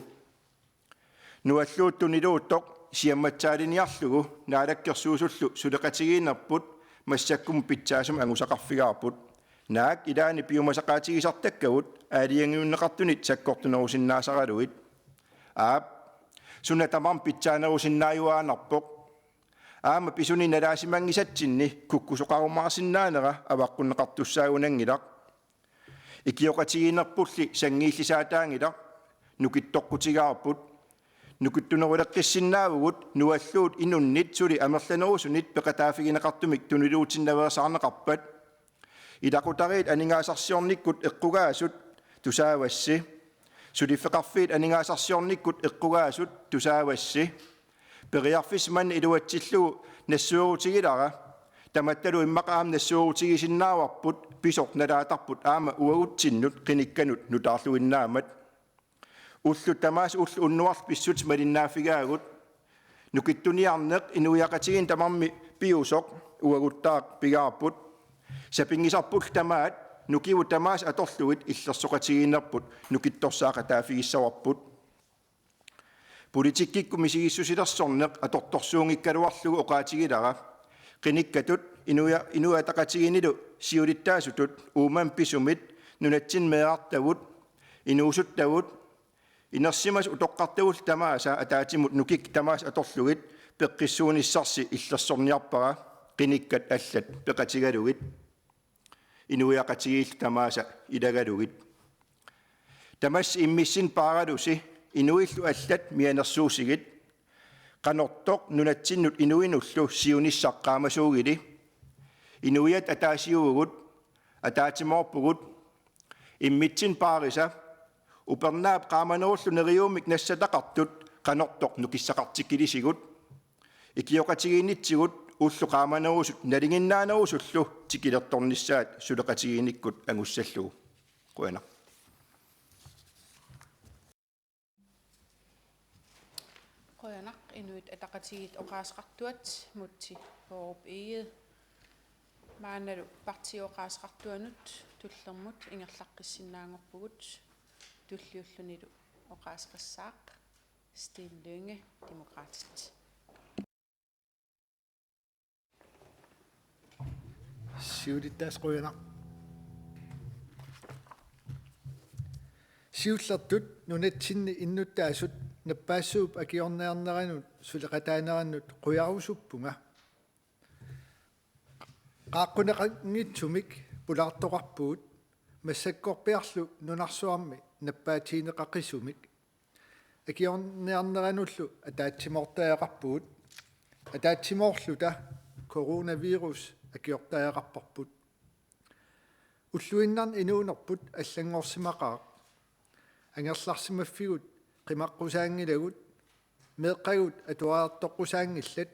nualluuttuniluuttoq siammatsaaliniarlugu naalakkersuusullu suleqatigiinerput massakkum pitsaasum angusaqarfigaarput naak ilaani piumasaqaatigisartakkavut aaliangiunneqartunit sakkortunerusinnaasaraluit aap sunatamarm pitsaanerusinnaajuaanarpoq aama pisuni nalaasimangisatsinni kukkusoqarumaarsinnaanera avaqqunneqartussaagunangilaq ikioqatigiinerpulli sangiillisaataangilaq nukittoqqutigaarput nukittuneruleqqissinnaavagut nualluut inunnit suli amerlanerusunit peqataafigineqartumik tuniluutinnaveersaarneqarpat ilaqutariit aningaasarsiornikkut eqqugaasut tusaavassi suliffeqarfiit aningaasarsiornikkut eqqugaasut tusaavassi periarfis man iluatsillugu nassuurutigilara tamattalu immaqaam nassuurutigisinnaavapput pisoq nalaatarput aama uaguttinnut qinikkanut nutaarluinnaamat ullu tamaas ullu unnuarpissut malinnaaffigaagut nukittuniarneq inuiaqatigin tamarmi piusoq uaguttaaq pigaarput sapingisarpul tamaat nukivu tamaas atorlugit illersoqatigiinerput nukittorsaaqataafigissavarput politikkikkumisigissusilersorneq atortorsuungikkaluarlugu oqaatigilara qinikkatut inuataqatigiinilu siulittaasutut uuman pisumit nunatsin meeartavut inuusuttavut inersimas utoqqartavul tamaasa ataatimut nukik tamaas atorlugit peqqissuunissarsi illersorniarpara qinikkat allat peqatigalugit inuiaqatigiil tamaasa ilagalugit tamas immissin paaralusi inuillu allat mianersuusigit qanortoq nunatsinnut inuinullu siunissaqqaamasuugili inuiat ataasiuugut ataatimoorpugut immitsin paarisa upernaap qaamanerullu neriuumik nassataqartut qanortoq nukissaqartikkilisigut ikioqatigiinnitsigut ullu qaamanerusut nalinginnaanerusullu tikilertornissaat suleqatigiinikkut angussallugu quena qoyanaq inuit ataqatigit oqaasqartuat mutsi poorup eget maanalu partioqaasqartuanut tullermut ingerlaqqissinnaangorpugut tulliullunilu oqaasqassaaq Sten Lynge Demokratisk. Siulittaas qoyanaq siullertut nunatsinni innuttaasut nappaassuup akiornearneranut suleqataaneranut quyaruusuppunga qaaqquneqangitsumik pulaartoqarpuut массаккорпиарлу нунарсуарми наппаатиинеқаққисумик акиорниарнерануллу атаатсимортааяқарпуут атаатсимоорлута коронавирус акиортааяқарпарпут уллуиннарн инуунерпут аллангорсимақаа ангерларсимаффигут қимаққусаангилагут меэққагут атуаартоққусаангиллат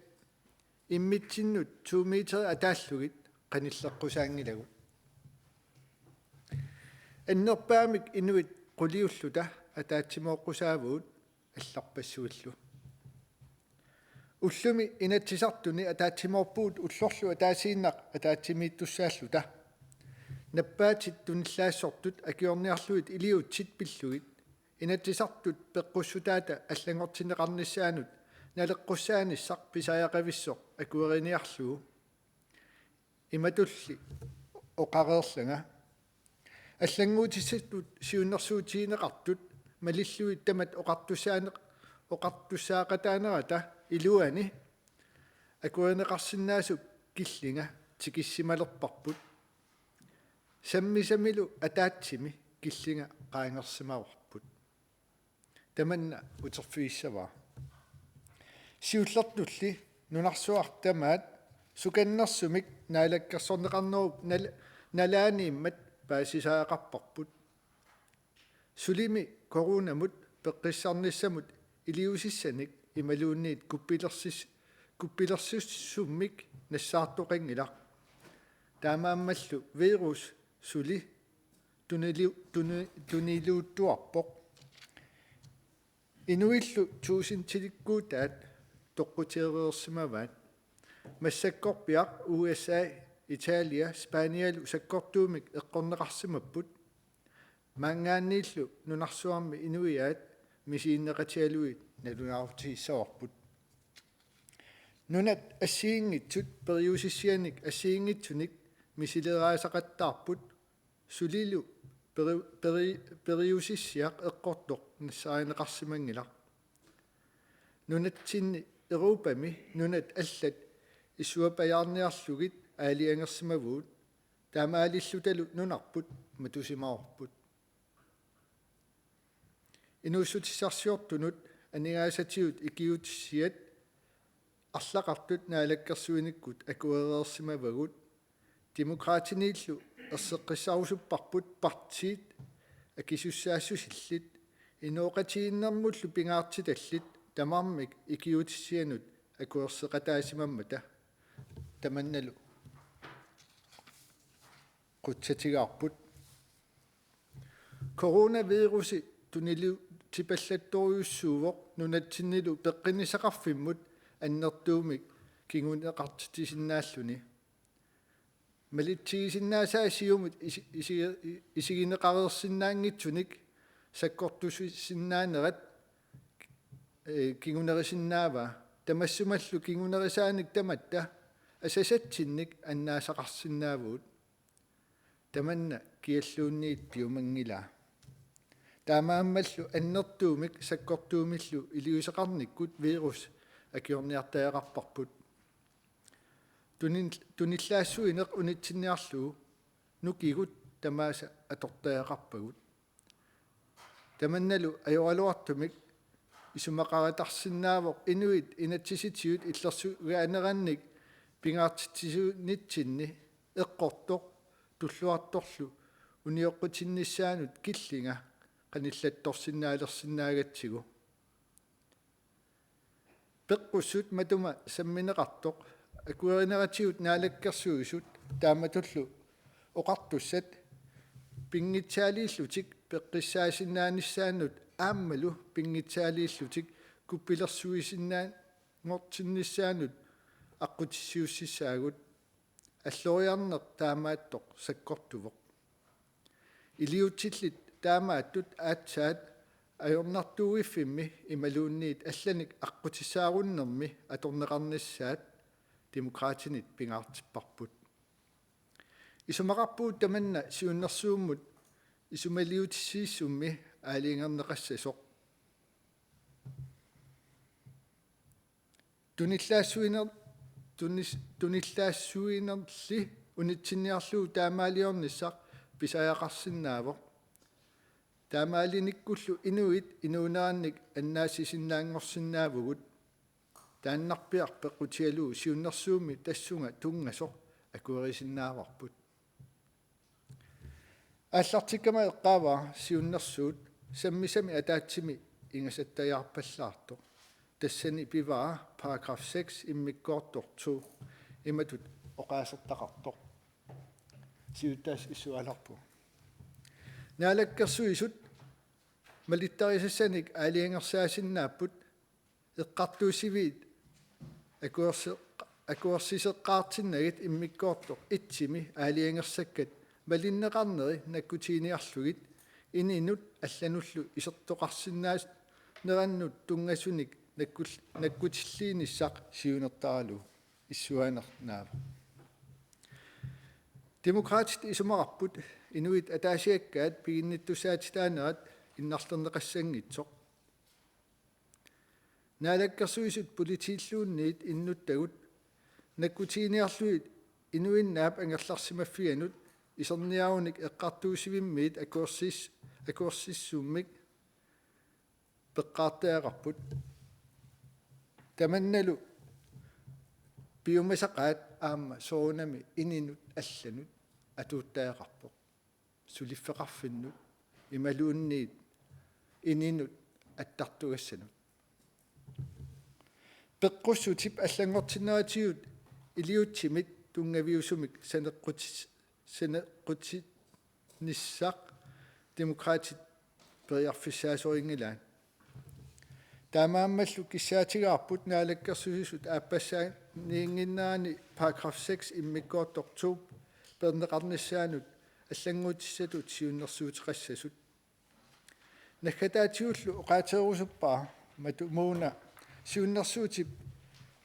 иммитсиннут 2 метр атааллугит қаниллеққусаангилагут эннерпаамик инуит qulliulluta ataatsimooqqusaavuut алларпассуиллу уллуми инатсисартуни атаатсимоорпуут уллорлу атаасииннақ атаатсимииттуссааллута наппаатит туниллаассортут акиорниарлуит илиутсит пиллугит инатсисартут пеққуссутаата аллангортинеқарниссаанут налеққуссааниссақ писаяқависсоқ акуериниарлуу иматулли оқареерлага аллангуутиссаттут сиуннэрсуутиинеқартут малиллуит тамат оқартуссаақатаанерата илуани акуернеқарсинаасуп киллинга тикиссималерпарпут саммисамилу атаатсими киллинга qaangersimauarput таманна утерфииссаваа сиуллертулли нунарсуартамаат суканнерсумик наалаккерсорнеқарнеруп налаанииммат паасисаақарпарпут сулими коронамут пеққиссарниссамут илиусиссаник ималуунниит куппилерсуссуммик нассаартоқингила таамааммаллу вирус сули тунилууттуарпоқ инуиллу туусинтиликкуутаат тоққутиереерсимаваат массаккорпиақ USA Italia Spanialu sakkortuumik eqqorneqarsimapпут мангааннииллу нунарсуарми инуиаат мисииннеқатиалуит налунаарутигиссаварпут нунат ассиингитсут периусиссианик ассиингитсуник мисилераасақаттаарпут сулилу периусиссиақ эққортоқ нассааринеқарсимангила нунатсинни Европами нунат аллат исуапаярниарлугит аалиангерсимавуут таамаалиллуталу нунарпут матусимаорпут инуссутиссарсиортунут анигаасатиут икиутиссиат арлақартут наалаккерсуиниккут акуереерсимавагут демократиниллу ерсеққиссарусуппарпут партиит акисуссаассусиллит инооқатииннэрмуллу пингаартиталлит тамармик икиутиссианут акуерсеқатаасимаммата таманналу qutsatigаарput коронавируси тунилу типаллатторюссууоқ нунатсиннилу пеққинисақарфиммут аннертуумик кигунеқартитисиннааллуни малитсигисиннаасаасиумут исигинеқареерсиннаангитсуник саккортусиннаанерат кигунерисиннаава тамассумаллу кигунерисааник таматта асасатсинник аннаасақарсинаавуут таманна киаллуунниит пиумангила таамааммаллу аннертуумик саккортуумиллу илиусеқарниккут вирус акиорниартаақарпарпут туниллаассуинеқ унитсинниарлуу нукигут тамааса атортаақарпагут таманналу ajorалуартумик исумақаратарсинаавоқ инуит инатсиситиут иллерсугаанеранник пингаартитсуунитсинни эққортоқ туллуарторлу униоққутинниссаанут киллинга qanillattorsinnaalersиннаагатсигу пеққуссут матума самминеқартоқ акуеринератигут наалаккерсуисут тааматуллу оқартуссат пингитсаалииллутик пеққиссаасиннааниссаанут ааммалу пингитсаалииллутик куппилерсуисиннаан ngortinnissaanut аққутиссиуссисаагут аллориарнеқ таамааттоқ саккортувоқ илиутсиллит таамааттут аатсаат ajornartuugiffimmi imaluunniit allanik аққутиссааруннерми аторнеқарниссаат демократинит пингаартиппарпут исумақарпуут таманна сиуннэрсууммут исумалиутиссииссумми аалиингернеқассасоқ туниллаассуинерли унитсинниарлуу таамаалиорниссақ писаяқарсинаавоқ таамаалиниккуллу инуит инуунеранник аннаассисиннаангорсинаавгут тааннарпиар пеқутиалуу сиуннэрсууми тассунга тунгасоқ акуерисиннааварпут аллартиккама эққаава сиуннэрсуут саммисами атаатсими ингасаттаяарпаллаарто тассани пиваа параграф 6 иммиккоорторту иматут оқаасертақарто сиутаас исуаларпу наалаккерсуисут малиттарисассаник аалиангерсаасиннааппут эққартуусивиит акуерсисеққаартиннагит иммиккоорто итсими аалиангерсаккат малиннеқарнери наккутииниарлугит ининут аллануллу исертоқарсинаас нераннут тунгасуник наккутиллииниссақ сиунертаралу иссуанернаава демократит исумарпут инуит атаасиаккаат пигинниттусаатитаанерат иннарлернеқассангитсоқ наалаккерсуисут политииллуунниит иннуттагут наккутииниарлуит инуиннаап ангерларсимаффиганут исерниауник эққартуусивиммиит акуерсиссууммик пеққаартаақарпут таманналу биумасақаат аама соонами ининут алланут атууттаақарпоқ сулиффеқарфиннут ималуунниит ининут аттартугассанут пеққуссутип аллангортиннаатиут илиутсимит тунгавиусумик санеққутиниссақ демократит периарфиссаасорингилаан таамааммаллу киссаатигаарпут наалаккерсусисут ааппассаа ниингиннаани параграф 6 иммиккоотторту пернеқарниссаанут аллангуутиссатут сиуннэрсуутеқассасут наккатаатиуллу оқаатерусуппаа матумууна сиуннэрсуутип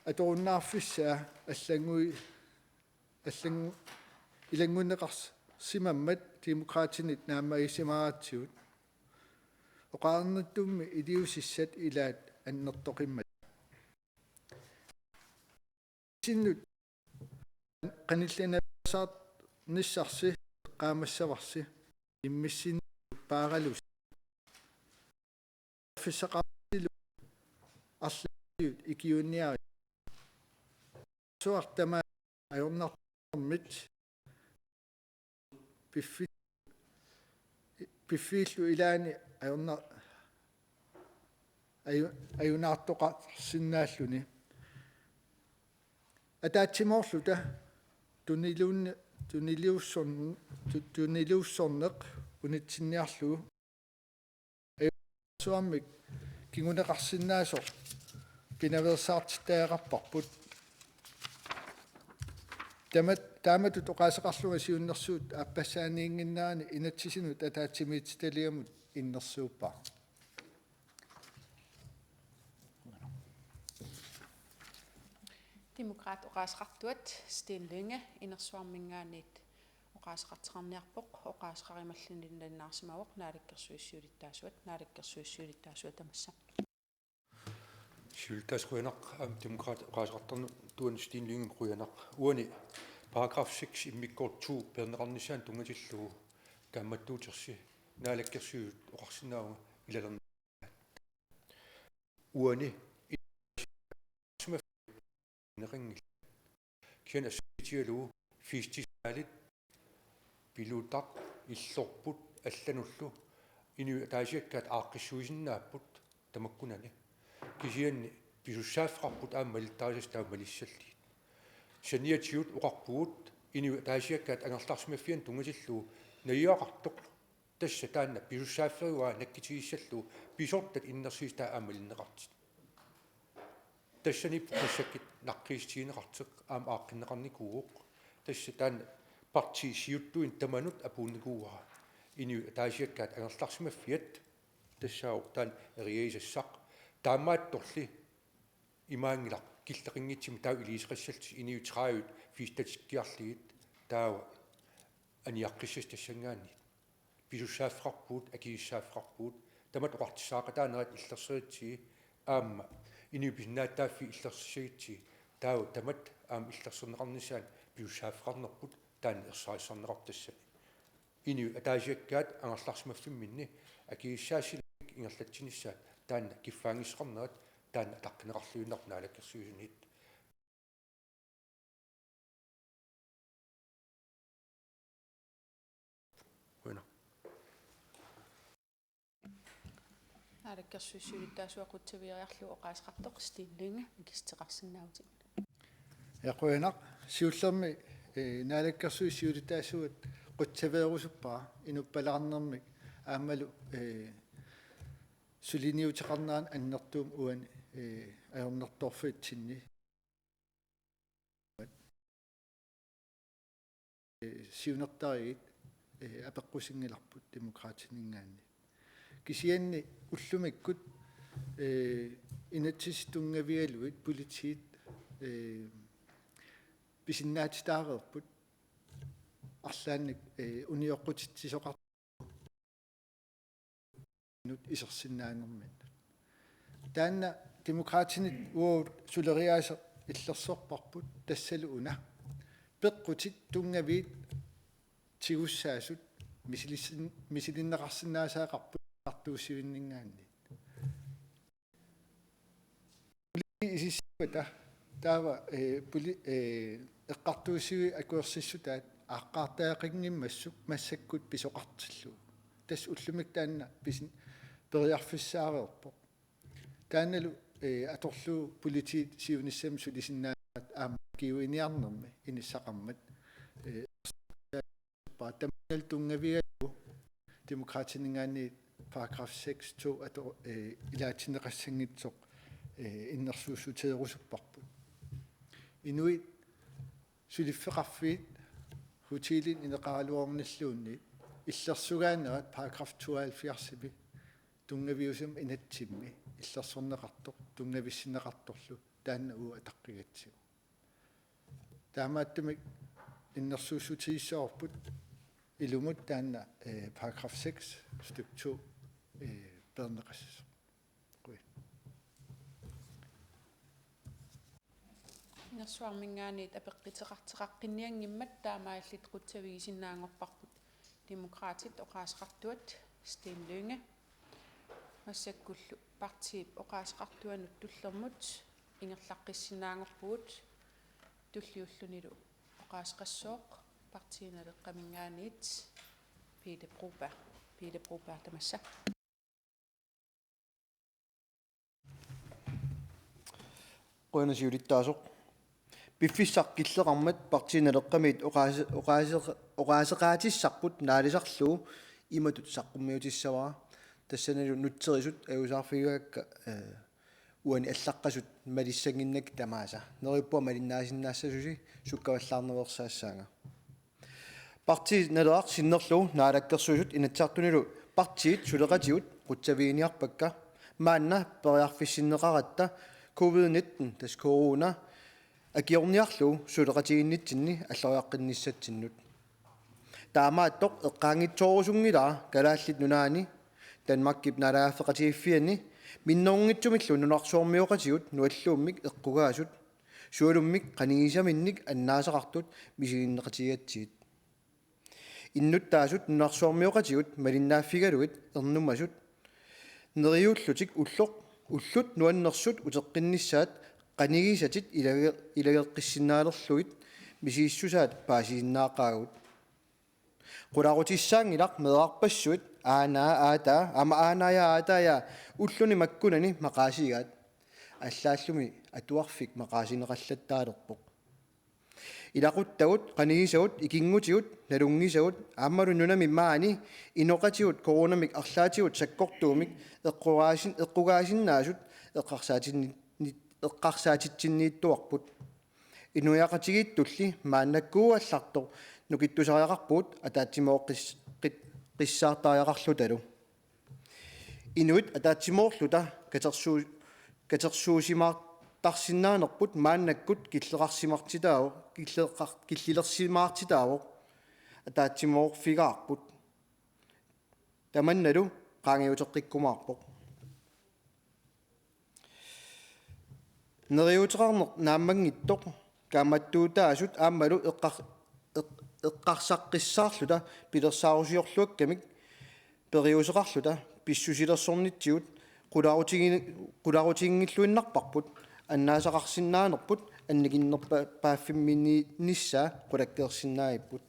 аторуннаарфиссаа аллангуи илангуннеқарс симаммат демократинит наамаисимараатсиут оқаарнаттумми илиусиссат илаат аннертоқиммат синнут қанилланасаат ниссарси qaamassavарси иммиссин пааралус фиссақартилу арлиут икиунниари суартама ajornarmit пиффииллу илаани ajunartoqarsinnaalluni атаатсимоорлута тунилиуссорнеқ унитсинниарлугу суаммик кигунеқарсиннаасо пинаверсаартитаақарпарпут тааматут оқаасеқарлуга сиуннэрсуут ааппассааниингиннаани инатсисинут атаатсимиититалиамут иннэрсууппаа Demokrat oqaasqartuat Sten Lynge inersuarmingaaniit oqaasqartiqarniarpoq oqaasqarimallinillannaarsimauq naalikkersuissuulittaasuat amassa Syltasquinaq demokrat oqaasqartarnu tuan Sten Lynge quyanaq uani paragraf 6 immikkortu perneqarnissaan tungatillugu kaammattuutersi naalakkersuut oqarsinnaaunga ilalerna uani neringil kian assitialu fiistisaalit piluutaq illorput allanullu inu taasiakkaat aaqqissuisinnaaput tamakkunani kisianni pisussaafqarput aammalittarisas taamalissalliit saniatiut uqarpugut inu taasiakkaat angerlarsimaffian tungatillu nayiaqartoq tassa taanna pisussaafferuaa nakkitigissallu pisortat innersiistaa aammalineqartit тассани тассаккит наққиистиинеқартеқ аам ааққиннеқарникууоқ тасса таан парти сиуттуин таманут апуунникууара ини таасиаккаат агерларсимаффиат тассаау таан эриисассақ таамаатторли имаангилақ киллеқингитсими тау илисеқассалти иниу траают фистатиккиарлигит таава аниаққиссас тассангаани писуссааффақарпуут акииссааффақарпуут тамат оқартиссаақатаанерат иллерсуитси аама инуиписнааттааффи иллерсисуитси таау тамат аама иллерсернеқарнissaан пиуссааффеқарнерпут таан ерсариссарнеқартассани ину атаасиаккаат ангерларсимаффимминни акииссаассилик ингерлатсинissaат таанна киффаангиссеқарнерат таанна атаққинеқарлуиннарнаалаккерсуисунит Bueno. Алаккерсуиссуулиттаасуақутсавиариарлу оқаасеқартоқ стиллинга кистеқарсинаути яқуинақ сиуллерми наалаккерсуиссуулиттаасуат қутсавеерусуппаа инуппалаарнэрмик аамалу сулиниутеқарнаан аннертуум уани аернерторфитсинни сиунертаригит апеққусингиларпут демократинингаанни кисианни уллумиккут инатсистунгавиалуит политиит писиннаатитаареерпут арлаанник униоққутитсисоқар нут исерсиннаангермат таанна демократинит уу сулериааса иллерсорпарпут тассалу уна пеққутит тунгавиит тигуссаасут мисилиннеқарсинаасаақарпут артууссивиннингаанни исиссуата таава эққартууссиви акуерсиссутаат ааққартаақингиммассук массаккут писоқартиллу тас уллумик таанна писин периарфиссаареерпо таанналу аторлуу политит сиуниссам сулисиннаат аама киуиниарнерми иниссақармат таммал тунгавиалу демократинингаани параграф 6 2 ато илаатинеқассангитсоқ иннерсуусутерусуппарпут инуит сулиффеқарфиит хутилин инеқаралуорниллуунни иллерсугаанерат параграф 72 тунгавиусам инатсимми иллерсорнеқартоқ тунгависсинеқарторлу таанна уу атаққигатсиу таамааттумик иннерсуусутииссаорпут илумут таанна параграф 6 stykke 2 пернеқассис нерсуармингаанит апеққитеқартеқаққинниангиммат таамааллит қутсавигисиннаангорпарпут демократит оқаасеқартуат стиллинга массаккуллу партиип оқаасеқартуанут туллермут ингерлаққиссинаангорпугут туллиуллунилу оқаасеқассооқ партииналеққамингаанит Peter Broberg тамасса qoinasiulittaasuq piffissaqkilleqarmat partiinaleqqamit oqaaseqaatissarput naalisarluu imatut saqqummiutissavara тассаналу нутсерисут агусаарфигуакка уани аллаққасут малиссангиннак тамааса нериппуа малиннаасиннаассасуси суккаваллаарневерсаассаага парти налеар синнерлуу наалаккерсуисут инатсартунилу партиит сулеқатиут қутсавииниарпакка маанна периарфиссиннеқаратта covid-19 тас корона акиорниарлуу сулеқатииннитсинни аллариаққинниссатсиннут таамааттоқ эққаангитсоорусунгилаа калааллит нунаани Danmarkip нараафеқатииффиани минноонгитсумиллу нунарсуормиоқатигут нуаллууммик эққугаасут суалуммик қанигисаминник аннаасақартут мисигиннеқатигатсигит иннуттаасут нунарсуормиоқатигут малиннааффигалугит ернумасут нериуллутик уллут нуаннерсут утеққинниссаат қанигисатит илагеққиссинаалерлугит мисииссусаат паасииннаақаагут qulaarutissaaangilaq meeqarpassuit aanaa aataa ama aanaya aataaya ulluni makkunani maqaasigaat аллааллуми атуарфик мақаасинеқаллаттаалерпоқ илақуттагут қаниgisагут икингутигут налунгисагут ааммалу нунами маани иноқатигут коронамик арлаатигут саккортуумик эққугаасиннаасут эққарсаатитсиннииттуарпут инуяқатигииттулли мааннаккууаллартоқ нукиттусариақарпуут атаатсимооққис қиссаартариақарлуталу инуит атаатсимоорлута катерсуусимаартарсинаанерпут мааннаккут киллеқарсимартитаавоқ киллилерсимаартитаавоқ атаатсимоорфигаарпут таманналу qaangiuteqqikkumaarpoq neriuteqarneq naammanngittoq kaammattuutaasut aammalu eqqarsaqqissaarluta pilersaarusiorluakkamik periuseqarluta pissusilersornitsiut qularutingilluinnarparput annaasaqarsinnaanerput annikinnerpa paaffimminni nissaa qulakkeersinnaayipput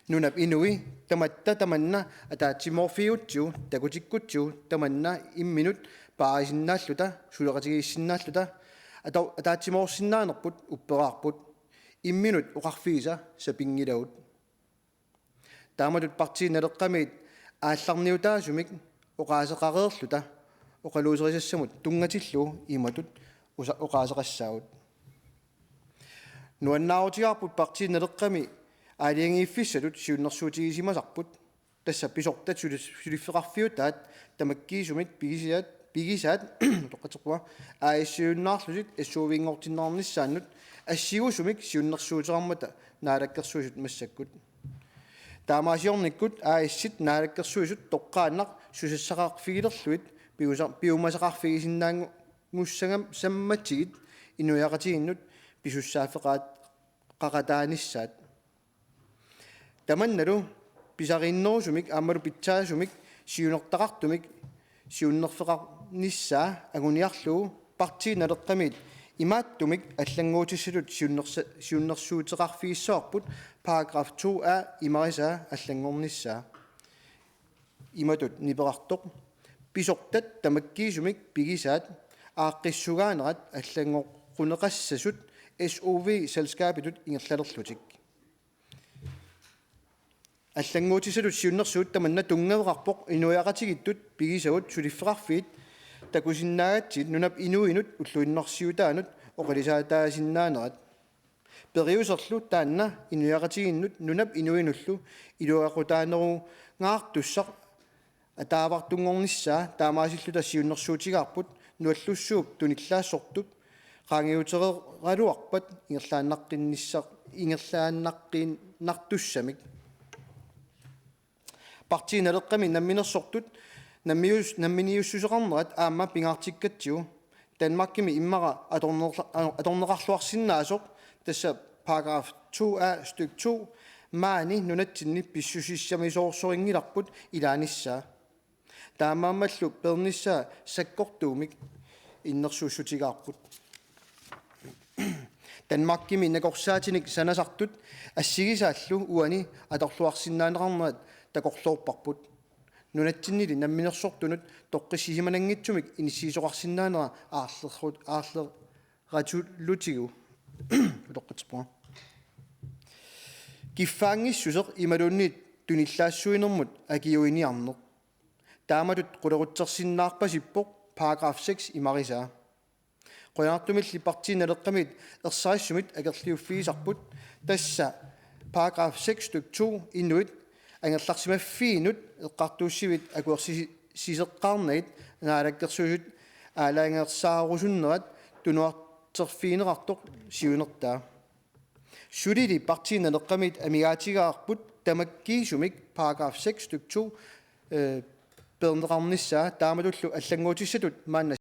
nunap inui tamatta tamanna ataatsimorfiutsiu takutikkutsiu tamanna imminut paaisinnaалluta suleqatigiissinnaалluta ataatsimorsinnaanerput upperaarput imminut uqarfiisa sapingilagut taamatut partiinaleqqamiit aallarniutaasumik oqaaseqareerluta oqaluuserisassamut tungatillu imatut oqaaseqassaagut nuannaarutiarput partiinaleqqami aaliangiiffissalut siunnersuutigiisimasarput tassa pisortat suliffeqarfiutaat tamakkiisumit pigisaat toqqaterpua aaиссиуннаарлусит эссуувингортиннаарнissaannut ассигусумик сиуннэрсуутеқармата наалаккерсуисут массаккут таамаасиорниккут ааиссит наалаккерсуисут тоққааннақ сусассақарфигилерлуит пиумасақарфигисиннаангуссагам самматсигит инуяқатигиннут писуссаафеқаат қақатааниссаат таманналу писариннерусумик аамалу питсаасумик сиунертақартумик сиуннерфеқарниссаа агуниарлуу партииналеққамит имааттумик аллангуутиссалут сиуннерсуутеқарфигиссоарпут параграф 2а имариса аллангорниссаа иматут ниперартоқ писортат тамаккиисумик пигисаат ааққиссугаанерат аллангоққунеқассасут SOV selskabitut ingерлалерлутик аллангуутиссалут сиуннерсуут таманна тунгавеқарпоқ инуяқатигиттут пигисагут сулиффеқарфиит такусиннаагатсит нунап инуинут уллуиннарсиутаанут оқалисаатаасиннаанерат периусерлу таанна инуяқатигиннут нунап инуинуллу илуақутаанеру ngaartussaq атаавартунгорниссаа таамаасиллута сиуннерсуутигаарпут нуаллуссууп туниллаассортут qaangiuteqeraluarpat ingерлааннаққиннартуссамик партииналеққами намминерсортут намминиуссусеқарнерат аама пингаартиккатсиу Danmarkimi иммара аторнеқарлуарсинаасоқ тасса параграф 2а styk 2 маани нунатсинни писсусиссамисоорсорингиларпут илааниссаа таамаамаллу перниссаа саккортуумик иннерсууссутигаарпут Danmarkimi накорсаатиник санасартут ассигисааллу уани аторлуарсинаанеқарнерат такорлуорпарпут нунатсиннили намминерсортунут тоққиссисиманангитсумик иниссиисоқарсинаанера аарлератуллутигу тоққитспуа киффаангиссусеқ ималуунниит туниллаассуинермут агиуиниарнеқ тааматут қулерутсерсиннаарпасиппоқ параграф 6 имарисаа qoyanartumilli partiinaleqqamit ersaissumit agerliuffiisarput tassa paragraf 6 styk 2 innuit angerlarsimaffiinut eqqartuussivit akuersiseqqaarnait naalakkersuusut aalaangeersaarusunnerat tunuarterfiinerartoq siunertaa sulili partiinaleqqamit amigaatigaarput tamakkiisumik paragraf 6 styk 2 perneqarnissaa taamatullu allanguutissatut maanna